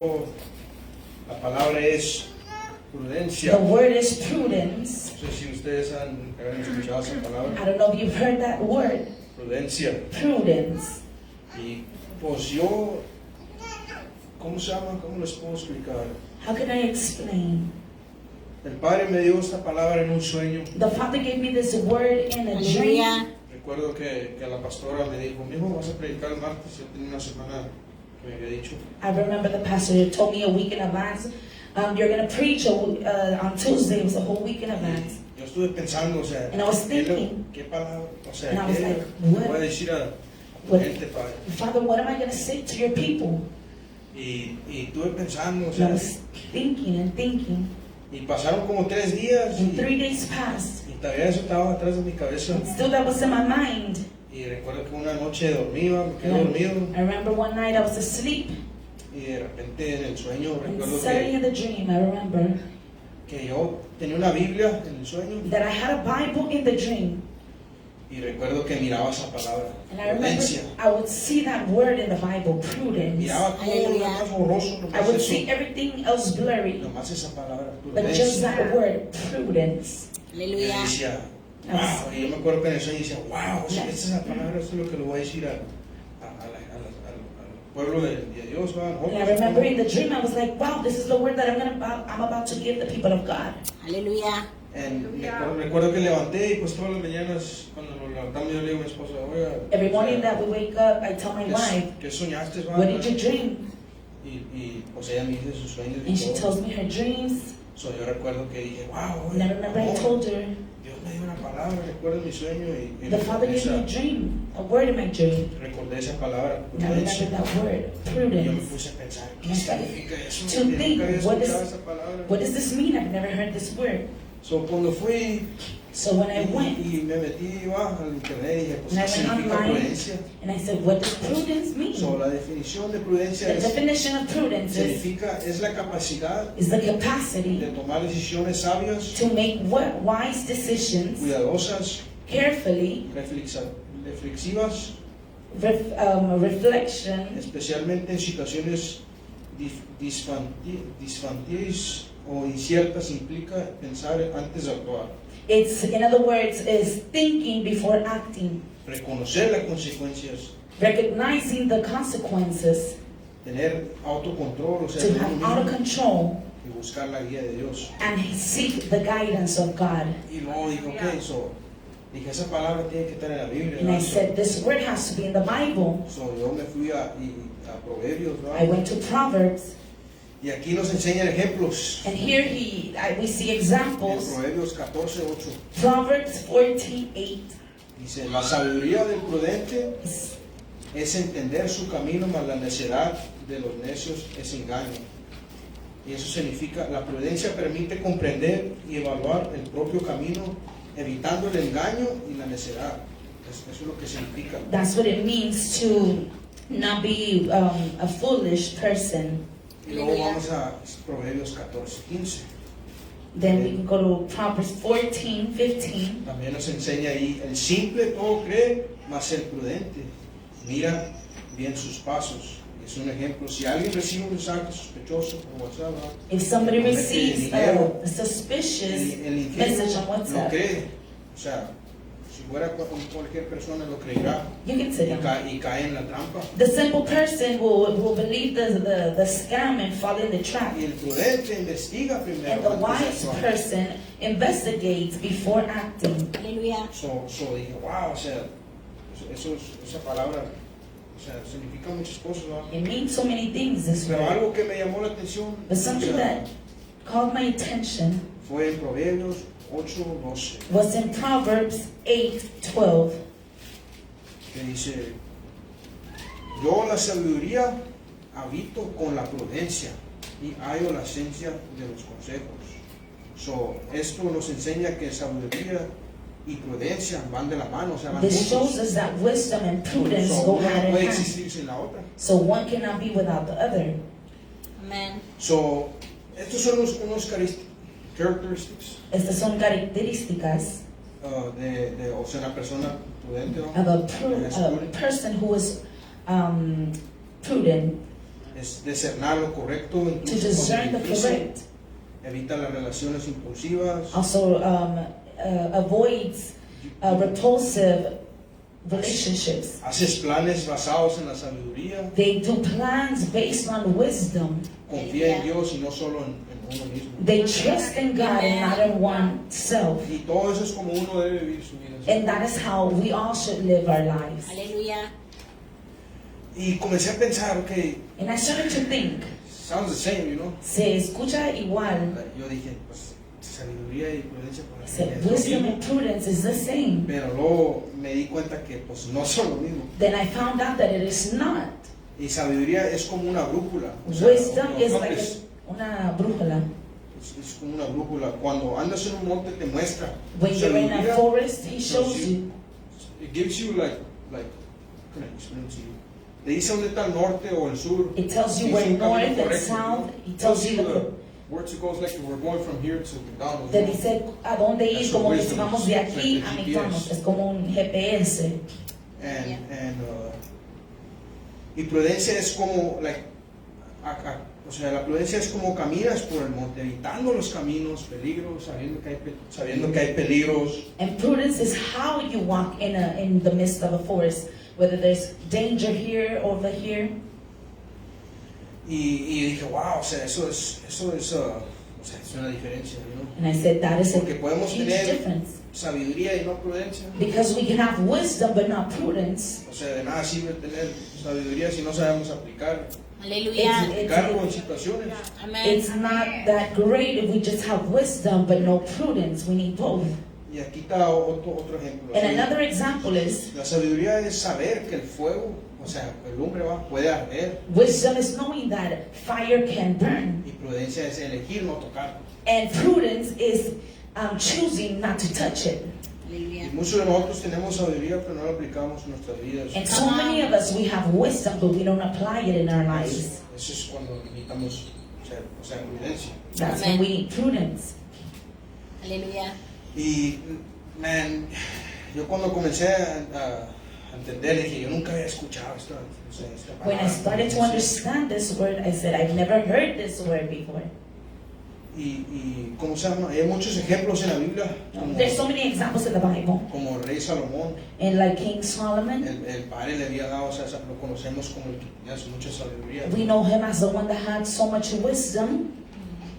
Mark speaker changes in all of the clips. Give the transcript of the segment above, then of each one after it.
Speaker 1: La palabra es prudencia.
Speaker 2: The word is prudence.
Speaker 1: No sé si ustedes han escuchado esa palabra.
Speaker 2: I don't know if you've heard that word.
Speaker 1: Prudencia.
Speaker 2: Prudence.
Speaker 1: Y pues yo, ¿cómo se llama? ¿Cómo les puedo explicar?
Speaker 2: How can I explain?
Speaker 1: El Padre me dio esta palabra en un sueño.
Speaker 2: The Father gave me this word in a dream.
Speaker 1: Recuerdo que la pastora me dijo, mijo, vas a predicar el martes. Yo tenía una semana que me había dicho.
Speaker 2: I remember the pastor told me a week in advance, you're going to preach on Tuesday. It was a whole week in advance.
Speaker 1: Yo estuve pensando, o sea,
Speaker 2: And I was thinking,
Speaker 1: ¿qué palabra? O sea,
Speaker 2: and I was
Speaker 1: ¿qué
Speaker 2: like,
Speaker 1: voy a
Speaker 2: what?
Speaker 1: decir a
Speaker 2: What?
Speaker 1: la gente, Padre?
Speaker 2: Father, what am I going to say to your people?
Speaker 1: Y estuve pensando, o
Speaker 2: And I
Speaker 1: sea,
Speaker 2: was thinking and thinking.
Speaker 1: y pasaron como 3 días
Speaker 2: And
Speaker 1: y
Speaker 2: 3 days passed.
Speaker 1: todavía eso estaba atrás de mi cabeza.
Speaker 2: And still that was in my mind.
Speaker 1: Y recuerdo que una noche dormía, me quedé
Speaker 2: And
Speaker 1: dormido
Speaker 2: I remember one night I was asleep.
Speaker 1: y de repente en el sueño
Speaker 2: And
Speaker 1: recuerdo
Speaker 2: suddenly in the dream, I remember
Speaker 1: que yo tenía una Biblia en el sueño
Speaker 2: that I had a Bible in the dream.
Speaker 1: y recuerdo que miraba esa palabra,
Speaker 2: And I remember
Speaker 1: prudencia.
Speaker 2: I would see that word in the Bible, prudence.
Speaker 1: Miraba todo lo más borroso,
Speaker 2: I
Speaker 1: nomás
Speaker 2: would
Speaker 1: eso,
Speaker 2: see everything else blurry,
Speaker 1: nomás esa palabra,
Speaker 2: but just
Speaker 1: prudencia.
Speaker 2: that word, prudence.
Speaker 1: Y yo
Speaker 3: Aleluya.
Speaker 1: decía, wow, y yo me acuerdo que en el sueño decía, wow, esa es la palabra, esto es lo que le voy a decir al pueblo de Dios, ¿va?
Speaker 2: And I remember in the dream, I was like, wow, this is the word that I'm about to give the people of God.
Speaker 3: Aleluya.
Speaker 1: Recuerdo que levanté y pues todas las mañanas cuando nos levantamos yo le digo a mi esposa, oiga,
Speaker 2: Every morning that we wake up, I tell my wife,
Speaker 1: ¿qué soñaste, va?
Speaker 2: what did you dream?
Speaker 1: Y pues ella me dice sus sueños
Speaker 2: And
Speaker 1: y
Speaker 2: she
Speaker 1: todo.
Speaker 2: tells me her dreams.
Speaker 1: So, yo recuerdo que dije, wow,
Speaker 2: And I remember I told her,
Speaker 1: Dios me dio una palabra, recuerdo mi sueño y
Speaker 2: the Father gave me a dream, a word in my dream.
Speaker 1: recordé esa palabra,
Speaker 2: And I remember
Speaker 1: prudencia.
Speaker 2: that word,
Speaker 1: Y yo me
Speaker 2: prudence.
Speaker 1: puse a pensar, ¿qué
Speaker 2: And I started
Speaker 1: significa eso?
Speaker 2: to
Speaker 1: Nunca
Speaker 2: think,
Speaker 1: había
Speaker 2: what
Speaker 1: escuchado
Speaker 2: is-
Speaker 1: esa palabra.
Speaker 2: What does this mean? I've never heard this word.
Speaker 1: So, cuando fui
Speaker 2: So when I went,
Speaker 1: y me metí al internet y dije, pues,
Speaker 2: and I
Speaker 1: ¿qué
Speaker 2: went
Speaker 1: significa
Speaker 2: online,
Speaker 1: prudencia?
Speaker 2: and I said, what does prudence mean?
Speaker 1: So, la definición de prudencia
Speaker 2: The
Speaker 1: es,
Speaker 2: definition of prudence
Speaker 1: es la capacidad
Speaker 2: is the
Speaker 1: de
Speaker 2: capacity
Speaker 1: tomar decisiones sabias,
Speaker 2: to make wise decisions
Speaker 1: cuidadosas,
Speaker 2: carefully,
Speaker 1: reflexivas,
Speaker 2: reflection,
Speaker 1: especialmente en situaciones disfantíes o inciertas, implica pensar antes de actuar,
Speaker 2: it's, in other words, is thinking before acting,
Speaker 1: reconocer las consecuencias,
Speaker 2: recognizing the consequences,
Speaker 1: tener autocontrol, o sea,
Speaker 2: to
Speaker 1: uno
Speaker 2: have
Speaker 1: mismo,
Speaker 2: auto-control,
Speaker 1: y buscar la guía de Dios.
Speaker 2: and seek the guidance of God.
Speaker 1: Y luego dije, ok, dije, esa palabra tiene que estar en la Biblia.
Speaker 2: And I
Speaker 1: ¿no?
Speaker 2: said, this word has to be in the Bible.
Speaker 1: So, yo me fui a Proverbios, ¿no?
Speaker 2: I went to Proverbs,
Speaker 1: Y aquí nos enseñan ejemplos.
Speaker 2: and here we see
Speaker 1: En
Speaker 2: examples.
Speaker 1: Proverbios 14:8
Speaker 2: Proverbs 14:8
Speaker 1: dice, la sabiduría del prudente
Speaker 2: is,
Speaker 1: es entender su camino, mas la necedad de los necios es engaño. Y eso significa, la prudencia permite comprender y evaluar el propio camino, evitando el engaño y la necedad. Eso es lo que significa.
Speaker 2: that's what it means to not be a foolish person.
Speaker 1: Y luego vamos a Proverbios 14:15.
Speaker 2: Then we can go to Proverbs 14:15.
Speaker 1: También nos enseña ahí, el simple todo cree, mas el prudente mira bien sus pasos. Es un ejemplo, si alguien recibe un mensaje sospechoso por WhatsApp,
Speaker 2: If somebody
Speaker 1: promete
Speaker 2: receives
Speaker 1: dinero,
Speaker 2: a suspicious
Speaker 1: el
Speaker 2: message on
Speaker 1: ingenuo lo
Speaker 2: WhatsApp,
Speaker 1: cree. O sea, si fuera cualquier persona lo creerá
Speaker 2: you can sit down.
Speaker 1: y cae en la trampa.
Speaker 2: The simple person will believe the scam and fall in the trap.
Speaker 1: Y el prudente investiga primero.
Speaker 2: And the
Speaker 1: antes de
Speaker 2: wise
Speaker 1: actuar.
Speaker 2: person investigates before acting.
Speaker 3: Aleluya.
Speaker 1: So dije, wow, o sea, esa palabra, o sea, significa muchas cosas, ¿no?
Speaker 2: It means so many things, this
Speaker 1: Pero
Speaker 2: word.
Speaker 1: algo que me llamó la atención,
Speaker 2: But
Speaker 1: o
Speaker 2: something
Speaker 1: sea,
Speaker 2: that called my attention
Speaker 1: fue en Proverbios 8:12,
Speaker 2: was in Proverbs 8:12.
Speaker 1: que dice, yo la sabiduría habito con la prudencia y hallo la esencia de los consejos. So, esto nos enseña que sabiduría y prudencia van de la mano, o sea, van
Speaker 2: This shows
Speaker 1: juntos.
Speaker 2: us that wisdom and prudence
Speaker 1: So,
Speaker 2: go
Speaker 1: una
Speaker 2: hand
Speaker 1: no
Speaker 2: in
Speaker 1: puede
Speaker 2: hand.
Speaker 1: existir sin la otra.
Speaker 2: So one cannot be without the other.
Speaker 3: Amén.
Speaker 1: So, estos son unos characteristics
Speaker 2: Estas son características
Speaker 1: o sea, una persona prudente, ¿no?
Speaker 2: of a person who is prudent.
Speaker 1: es discernar lo correcto,
Speaker 2: to
Speaker 1: incluso
Speaker 2: discern
Speaker 1: cuando
Speaker 2: the
Speaker 1: es difícil.
Speaker 2: correct.
Speaker 1: Evita las relaciones impulsivas.
Speaker 2: Also avoids repulsive relationships.
Speaker 1: Haces planes basados en la sabiduría.
Speaker 2: They do plans based on wisdom.
Speaker 1: Confía en Dios y no solo en uno mismo.
Speaker 2: They trust in God and not in oneself.
Speaker 1: Y todo eso es como uno debe vivir su vida.
Speaker 2: And that is how we all should live our lives.
Speaker 3: Aleluya.
Speaker 1: Y comencé a pensar, okay,
Speaker 2: And I started to think,
Speaker 1: sounds the same, you know.
Speaker 2: se escucha igual.
Speaker 1: Yo dije, pues, sabiduría y prudencia para mí
Speaker 2: So
Speaker 1: es lo
Speaker 2: wisdom
Speaker 1: mismo.
Speaker 2: and prudence is the same.
Speaker 1: Pero luego me di cuenta que pues no son lo mismo.
Speaker 2: Then I found out that it is not.
Speaker 1: Y sabiduría es como una brújula. O sea,
Speaker 2: Wisdom
Speaker 1: no
Speaker 2: is like
Speaker 1: es
Speaker 2: una brújula.
Speaker 1: como una brújula. Cuando andas en un monte te muestra.
Speaker 2: When you're in a
Speaker 1: Sabiduría,
Speaker 2: forest, he shows you.
Speaker 1: it gives you like, how can I explain it to you? Te dice dónde está el norte o el sur.
Speaker 2: It tells you
Speaker 1: Dice
Speaker 2: where
Speaker 1: un camino
Speaker 2: north and
Speaker 1: correcto.
Speaker 2: south. It tells you
Speaker 1: where to go. It's like we're going from here to McDonald's.
Speaker 2: te dice a dónde ir,
Speaker 1: That's
Speaker 2: como
Speaker 1: what
Speaker 2: que
Speaker 1: wisdom
Speaker 2: vamos
Speaker 1: is.
Speaker 2: de
Speaker 1: It's
Speaker 2: aquí
Speaker 1: like
Speaker 2: a
Speaker 1: the
Speaker 2: McDonald's.
Speaker 1: GPS.
Speaker 2: Es como un GPS.
Speaker 1: Y prudencia es como, o sea, la prudencia es como caminas por el monte, evitando los caminos, peligros, sabiendo que hay peligros.
Speaker 2: And prudence is how you walk in the midst of a forest, whether there's danger here, over here.
Speaker 1: Y dije, wow, o sea, eso es una diferencia, ¿no?
Speaker 2: And I said that is a
Speaker 1: Porque podemos
Speaker 2: huge
Speaker 1: tener
Speaker 2: difference.
Speaker 1: sabiduría y no prudencia.
Speaker 2: Because we can have wisdom but not prudence.
Speaker 1: O sea, de nada sirve tener sabiduría si no sabemos aplicarlo
Speaker 3: Aleluya.
Speaker 1: en situaciones.
Speaker 3: Amén.
Speaker 2: It's not that great if we just have wisdom but no prudence. We need both.
Speaker 1: Y aquí está otro ejemplo.
Speaker 2: And another example is,
Speaker 1: La sabiduría es saber que el fuego, o sea, el lumbre puede arder.
Speaker 2: wisdom is knowing that fire can burn.
Speaker 1: Y prudencia es elegir no tocar.
Speaker 2: And prudence is choosing not to touch it.
Speaker 1: Y
Speaker 3: Aleluya.
Speaker 1: muchos de nosotros tenemos sabiduría, pero no la aplicamos en nuestras vidas.
Speaker 2: And so many of us, we have wisdom but we don't apply it in our lives.
Speaker 1: Eso es cuando necesitamos, o sea, prudencia.
Speaker 2: That's when we need prudence.
Speaker 3: Aleluya.
Speaker 1: Y, man, yo cuando comencé a entender, dije, yo nunca había escuchado esta
Speaker 2: When I
Speaker 1: palabra.
Speaker 2: started to understand this word, I said, I've never heard this word before.
Speaker 1: Y ¿cómo se llama? Hay muchos ejemplos en la Biblia,
Speaker 2: There's so many examples in the Bible.
Speaker 1: como el rey Salomón.
Speaker 2: And like King Solomon,
Speaker 1: El padre le había dado, o sea, lo conocemos como el que tenía mucha sabiduría.
Speaker 2: we know him as the one that had so much wisdom.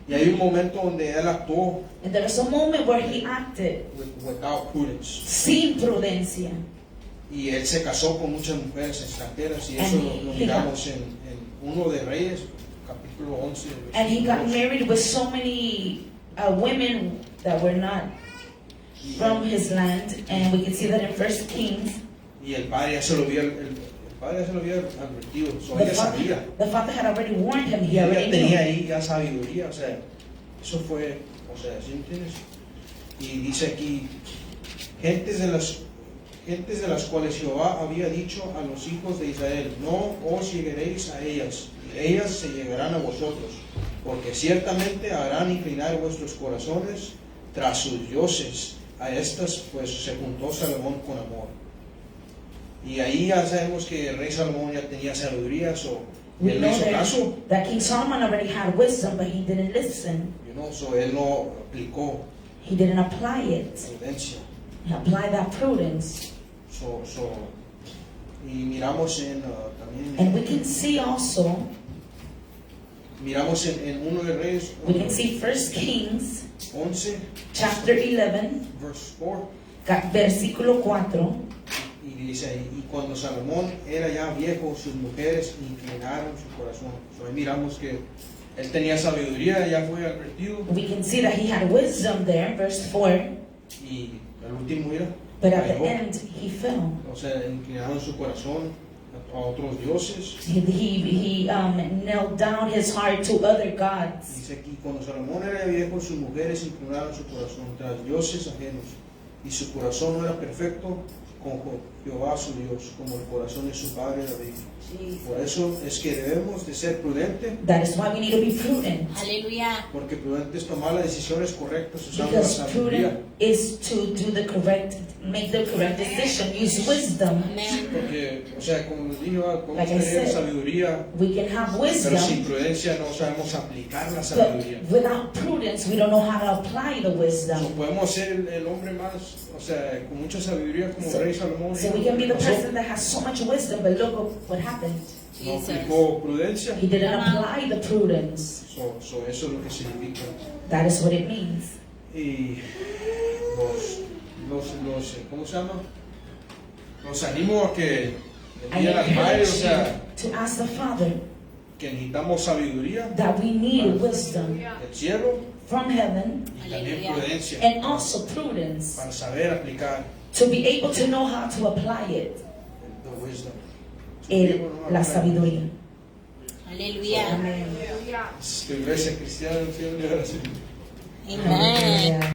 Speaker 1: Y hay un momento donde él actuó
Speaker 2: And there was a moment where he acted
Speaker 1: without prudence.
Speaker 2: sin prudencia.
Speaker 1: Y él se casó con muchas mujeres extranjeras y eso lo miramos en Uno de Reyes, capítulo 11.
Speaker 2: And he got
Speaker 1: versículo 2.
Speaker 2: married with so many women that were not from his land. And we can see that in 1 Kings.
Speaker 1: Y el padre ya se lo había, el padre ya se lo había advertido, so ella sabía.
Speaker 2: The father had already warned him. He
Speaker 1: Y ella
Speaker 2: already
Speaker 1: tenía
Speaker 2: knew.
Speaker 1: ahí ya sabiduría, o sea, eso fue, o sea, ¿sí entiendes? Y dice aquí, gentes de las cuales Jehová había dicho a los hijos de Israel, no os llegaréis a ellas, ellas se llegarán a vosotros, porque ciertamente harán inclinar vuestros corazones tras sus dioses. A estas pues se juntó Salomón con amor. Y ahí ya sabemos que el rey Salomón ya tenía sabiduría, y
Speaker 2: We
Speaker 1: él
Speaker 2: know
Speaker 1: le hizo caso,
Speaker 2: that King Solomon already had wisdom, but he didn't listen.
Speaker 1: so él no aplicó
Speaker 2: He didn't apply it.
Speaker 1: prudencia.
Speaker 2: He applied that prudence.
Speaker 1: Y miramos también,
Speaker 2: And we can see also,
Speaker 1: miramos en Uno de Reyes
Speaker 2: we can see 1 Kings
Speaker 1: 11,
Speaker 2: chapter 11,
Speaker 1: verse 4,
Speaker 2: versículo 4.
Speaker 1: y dice ahí, y cuando Salomón era ya viejo, sus mujeres inclinaron su corazón. Ahí miramos que él tenía sabiduría, ya fue advertido,
Speaker 2: We can see that he had wisdom there, verse 4.
Speaker 1: y el último era,
Speaker 2: But at the
Speaker 1: cayó.
Speaker 2: end, he fell.
Speaker 1: O sea, inclinaron su corazón a otros dioses.
Speaker 2: He knelt down his heart to other gods.
Speaker 1: Dice aquí, cuando Salomón era viejo, sus mujeres inclinaron su corazón tras dioses ajenos, y su corazón no era perfecto con Jehová su Dios, como el corazón de su padre David. Por eso es que debemos de ser prudentes,
Speaker 2: That is why we need to be prudent.
Speaker 3: Aleluya.
Speaker 1: porque prudente es tomar las decisiones correctas usando la
Speaker 2: Because
Speaker 1: sabiduría.
Speaker 2: prudent is to do the correct, make the correct decision, use wisdom.
Speaker 3: Amén.
Speaker 1: Porque, o sea, como les digo, podemos
Speaker 2: Like I
Speaker 1: tener
Speaker 2: said,
Speaker 1: sabiduría,
Speaker 2: We can have
Speaker 1: pero sin
Speaker 2: wisdom,
Speaker 1: prudencia no sabemos aplicar la sabiduría.
Speaker 2: but without prudence, we don't know how to apply the
Speaker 1: So,
Speaker 2: wisdom.
Speaker 1: podemos ser el hombre más, o sea, con mucha sabiduría como Rey Salomón.
Speaker 2: So we can be the
Speaker 1: Pasó,
Speaker 2: person that has so much wisdom, but look at what happened.
Speaker 1: no
Speaker 3: Jesus.
Speaker 1: aplicó prudencia.
Speaker 2: He didn't apply the prudence.
Speaker 1: So, eso es lo que significa.
Speaker 2: That is what it means.
Speaker 1: Y ¿cómo se llama? Los animo a que
Speaker 2: I
Speaker 1: envíen al Padre, o
Speaker 2: encourage
Speaker 1: sea,
Speaker 2: you to ask the Father
Speaker 1: que necesitamos sabiduría
Speaker 2: that we need wisdom
Speaker 1: del cielo
Speaker 2: from heaven
Speaker 1: y también
Speaker 3: Aleluya.
Speaker 1: prudencia
Speaker 2: and also prudence
Speaker 1: para saber aplicar
Speaker 2: to be able to know how to apply it
Speaker 1: the wisdom.
Speaker 2: la sabiduría.
Speaker 3: Aleluya.
Speaker 2: Amén.
Speaker 1: Tu iglesia cristiana, Señor, y oración.
Speaker 3: Amén.